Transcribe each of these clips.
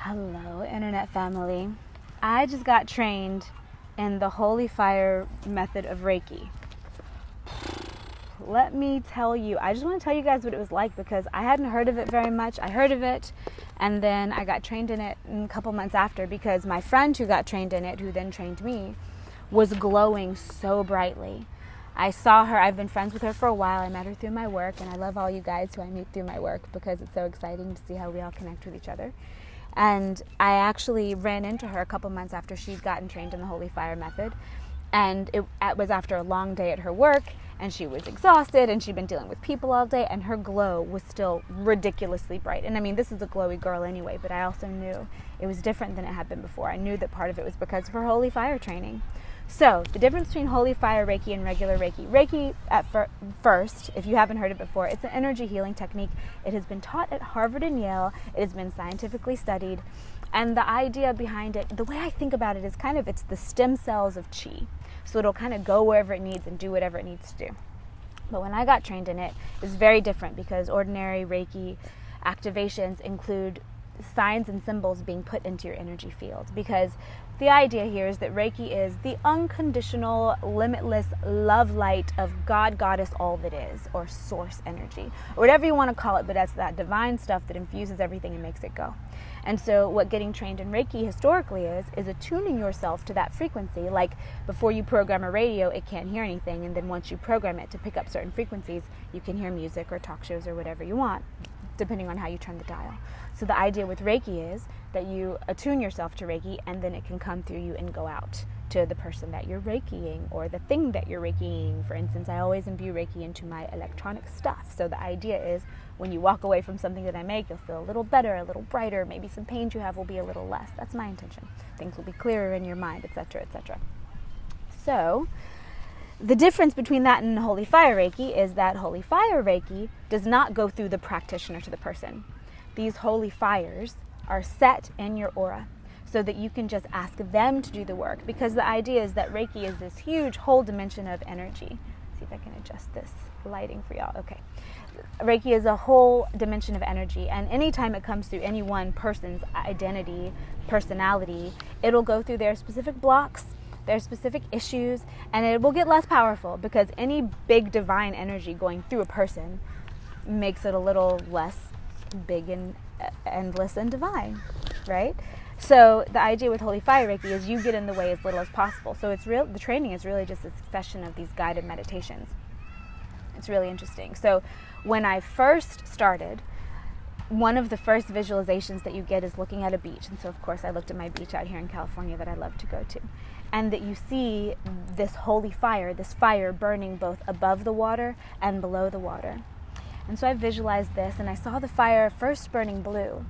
Hello, Internet family. I just got trained in the Holy Fire method of Reiki. Let me tell you, I just want to tell you guys what it was like because I hadn't heard of it very much. I heard of it and then I got trained in it a couple months after because my friend who got trained in it, who then trained me, was glowing so brightly. I saw her, I've been friends with her for a while. I met her through my work, and I love all you guys who I meet through my work because it's so exciting to see how we all connect with each other. And I actually ran into her a couple months after she'd gotten trained in the Holy Fire method. And it was after a long day at her work, and she was exhausted, and she'd been dealing with people all day, and her glow was still ridiculously bright. And I mean, this is a glowy girl anyway, but I also knew it was different than it had been before. I knew that part of it was because of her Holy Fire training. So, the difference between Holy Fire Reiki and regular Reiki. Reiki, at first, if you haven't heard it before, it's an energy healing technique. It has been taught at Harvard and Yale. It has been scientifically studied. And the idea behind it, the way I think about it is it's the stem cells of chi. So it'll kind of go wherever it needs and do whatever it needs to do. But when I got trained in it was very different because ordinary Reiki activations include signs and symbols being put into your energy field, because the idea here is that Reiki is the unconditional, limitless love light of God, Goddess, all that is, or source energy, or whatever you want to call it, but that's that divine stuff that infuses everything and makes it go. And so what getting trained in Reiki historically is attuning yourself to that frequency. Like before you program a radio, it can't hear anything, and then once you program it to pick up certain frequencies, you can hear music or talk shows or whatever you want, depending on how you turn the dial. So the idea with Reiki is that you attune yourself to Reiki, and then it can come through you and go out to the person that you're Reikiing or the thing that you're Reikiing. For instance, I always imbue Reiki into my electronic stuff. So the idea is when you walk away from something that I make, you'll feel a little better, a little brighter, maybe some pain you have will be a little less. That's my intention. Things will be clearer in your mind, etc., etc. So the difference between that and Holy Fire Reiki is that Holy Fire Reiki does not go through the practitioner to the person. These holy fires are set in your aura so that you can just ask them to do the work, because the idea is that Reiki is this huge whole dimension of energy. See if I can adjust this lighting for y'all. Okay. Reiki is a whole dimension of energy, and anytime it comes through any one person's identity, personality, it'll go through their specific blocks, their specific issues, and it will get less powerful because any big divine energy going through a person makes it a little less big and endless and divine, right? So the idea with Holy Fire Reiki is you get in the way as little as possible. So the training is really just a succession of these guided meditations. It's really interesting. So when I first started, one of the first visualizations that you get is looking at a beach. And so, of course, I looked at my beach out here in California that I love to go to. And that you see this holy fire, this fire burning both above the water and below the water. And so I visualized this, and I saw the fire first burning blue.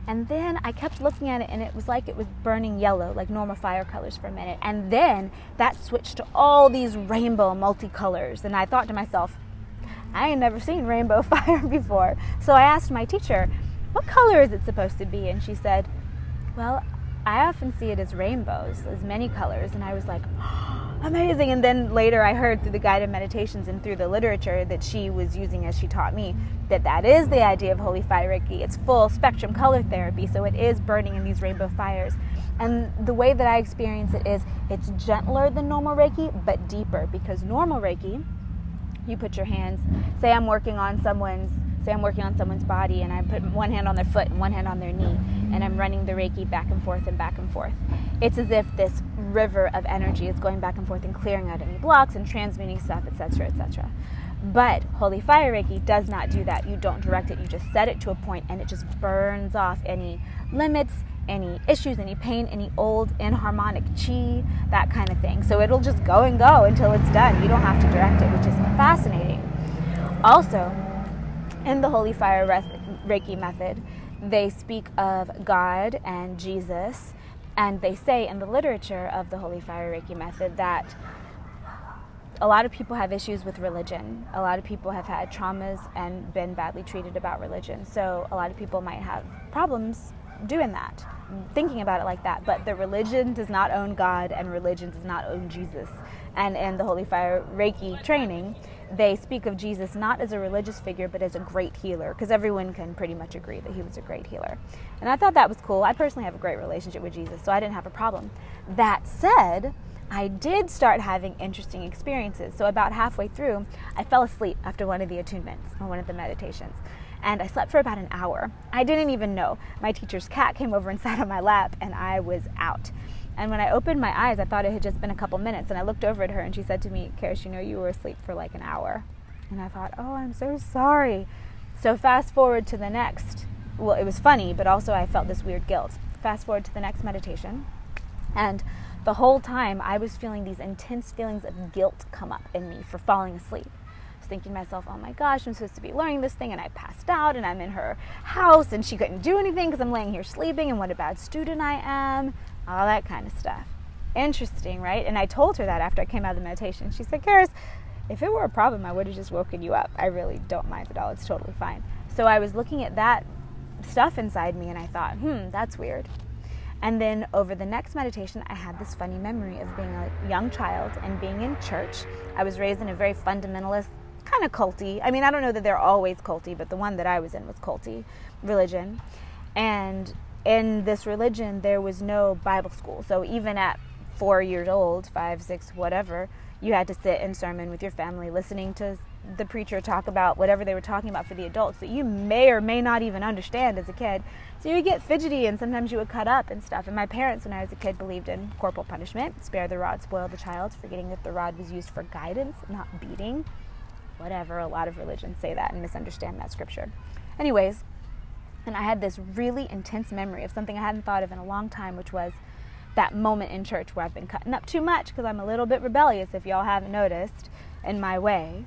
And then I kept looking at it, and it was like it was burning yellow, like normal fire colors for a minute. And then that switched to all these rainbow multicolors. And I thought to myself, I ain't never seen rainbow fire before. So I asked my teacher, what color is it supposed to be? And she said, well, I often see it as rainbows, as many colors. And I was like, amazing. And then later I heard through the guided meditations and through the literature that she was using as she taught me that is the idea of Holy Fire Reiki. It's full spectrum color therapy, so it is burning in these rainbow fires. And the way that I experience it is it's gentler than normal Reiki, but deeper, because normal Reiki, you put your hands, say I'm working on someone's body, and I put one hand on their foot and one hand on their knee, and I'm running the Reiki back and forth and back and forth. It's as if this river of energy is going back and forth and clearing out any blocks and transmuting stuff, etc., etc. But Holy Fire Reiki does not do that. You don't direct it. You just set it to a point, and it just burns off any limits, any issues, any pain, any old inharmonic chi, that kind of thing. So it'll just go and go until it's done. You don't have to direct it, which is fascinating. Also, in the Holy Fire Reiki method, they speak of God and Jesus, and they say in the literature of the Holy Fire Reiki method that a lot of people have issues with religion. A lot of people have had traumas and been badly treated about religion. So a lot of people might have problems doing that, thinking about it like that. But the religion does not own God, and religion does not own Jesus. And in the Holy Fire Reiki training, they speak of Jesus not as a religious figure, but as a great healer, because everyone can pretty much agree that he was a great healer. And I thought that was cool. I personally have a great relationship with Jesus, so I didn't have a problem. That said, I did start having interesting experiences. So about halfway through, I fell asleep after one of the attunements, or one of the meditations. And I slept for about an hour. I didn't even know. My teacher's cat came over and sat on my lap, and I was out. And when I opened my eyes, I thought it had just been a couple minutes. And I looked over at her, and she said to me, Karish, you were asleep for like an hour. And I thought, oh, I'm so sorry. So fast forward to the next. Well, it was funny, but also I felt this weird guilt. Fast forward to the next meditation. And the whole time, I was feeling these intense feelings of guilt come up in me for falling asleep. I was thinking to myself, oh my gosh, I'm supposed to be learning this thing, and I passed out, and I'm in her house, and she couldn't do anything because I'm laying here sleeping, and what a bad student I am, all that kind of stuff. Interesting, right? And I told her that after I came out of the meditation. She said, Karis, if it were a problem, I would have just woken you up. I really don't mind at all. It's totally fine. So I was looking at that stuff inside me, and I thought, that's weird. And then over the next meditation, I had this funny memory of being a young child and being in church. I was raised in a very fundamentalist, kind of culty. I mean, I don't know that they're always culty, but the one that I was in was culty religion. And in this religion, there was no Bible school. So even at 4 years old, 5, 6, whatever, you had to sit in sermon with your family, listening to the preacher talk about whatever they were talking about for the adults that you may or may not even understand as a kid. So you would get fidgety, and sometimes you would cut up and stuff. And my parents, when I was a kid, believed in corporal punishment. Spare the rod, spoil the child, forgetting that the rod was used for guidance, not beating. Whatever, a lot of religions say that and misunderstand that scripture. Anyways, and I had this really intense memory of something I hadn't thought of in a long time, which was that moment in church where I've been cutting up too much because I'm a little bit rebellious, if y'all haven't noticed, in my way.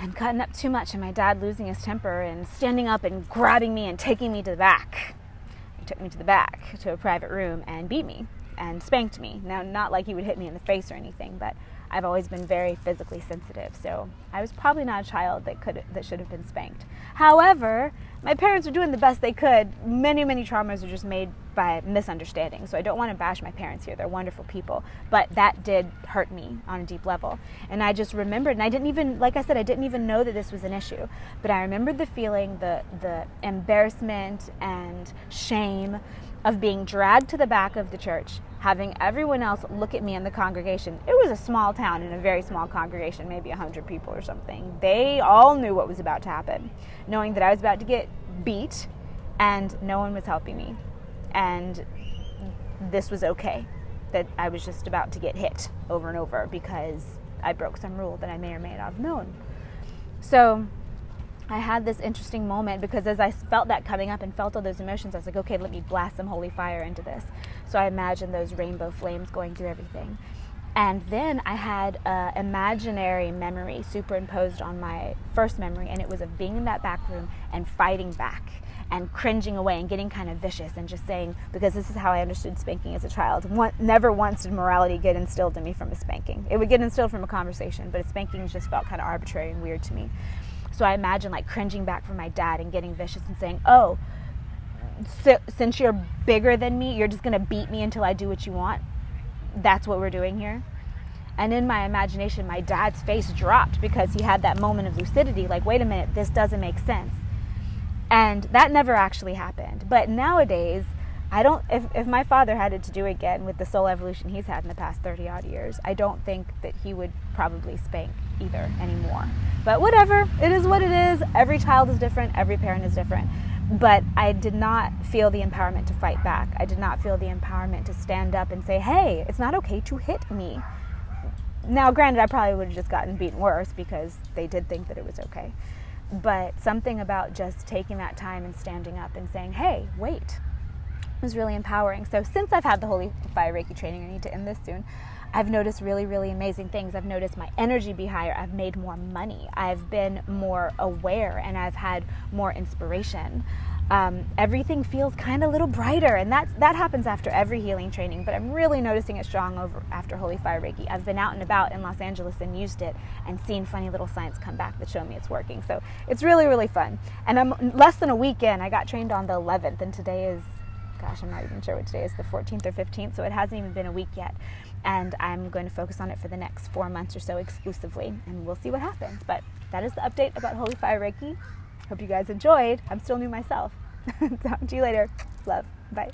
And cutting up too much, and my dad losing his temper and standing up and grabbing me and taking me to the back. He took me to the back to a private room and beat me and spanked me. Now, not like he would hit me in the face or anything, but I've always been very physically sensitive, so I was probably not a child that should have been spanked. However, my parents were doing the best they could. Many, many traumas are just made by misunderstanding, so I don't want to bash my parents here. They're wonderful people, but that did hurt me on a deep level. And I just remembered, and I didn't even, like I said, I didn't even know that this was an issue, but I remembered the feeling, the embarrassment and shame of being dragged to the back of the church, having everyone else look at me in the congregation. It was a small town and a very small congregation, maybe 100 people or something. They all knew what was about to happen, knowing that I was about to get beat and no one was helping me. And this was okay, that I was just about to get hit over and over because I broke some rule that I may or may not have known. So I had this interesting moment because as I felt that coming up and felt all those emotions, I was like, okay, let me blast some holy fire into this. So I imagined those rainbow flames going through everything. And then I had an imaginary memory superimposed on my first memory, and it was of being in that back room and fighting back and cringing away and getting kind of vicious and just saying, because this is how I understood spanking as a child. Never once did morality get instilled in me from a spanking. It would get instilled from a conversation, but a spanking just felt kind of arbitrary and weird to me. So I imagine like cringing back from my dad and getting vicious and saying, oh, so, since you're bigger than me, you're just going to beat me until I do what you want? That's what we're doing here? And in my imagination, my dad's face dropped because he had that moment of lucidity, like, wait a minute, this doesn't make sense. And that never actually happened. But nowadays, if my father had it to do again with the soul evolution he's had in the past 30 odd years, I don't think that he would probably spank either anymore. But whatever, it is what it is. Every child is different. Every parent is different. But I did not feel the empowerment to fight back. I did not feel the empowerment to stand up and say, hey, it's not okay to hit me. Now, granted, I probably would have just gotten beaten worse because they did think that it was okay. But something about just taking that time and standing up and saying, hey, wait, was really empowering. So since I've had the Holy Fire Reiki training, I need to end this soon, I've noticed really, really amazing things. I've noticed my energy be higher. I've made more money. I've been more aware, and I've had more inspiration. Everything feels kind of a little brighter, and that happens after every healing training, but I'm really noticing it strong after Holy Fire Reiki. I've been out and about in Los Angeles and used it and seen funny little signs come back that show me it's working. So it's really, really fun. And I'm less than a week in. I got trained on the 11th, and today is gosh, I'm not even sure what today is, the 14th or 15th, so it hasn't even been a week yet. And I'm going to focus on it for the next 4 months or so exclusively, and we'll see what happens. But that is the update about Holy Fire Reiki. Hope you guys enjoyed. I'm still new myself. Talk to you later. Love. Bye.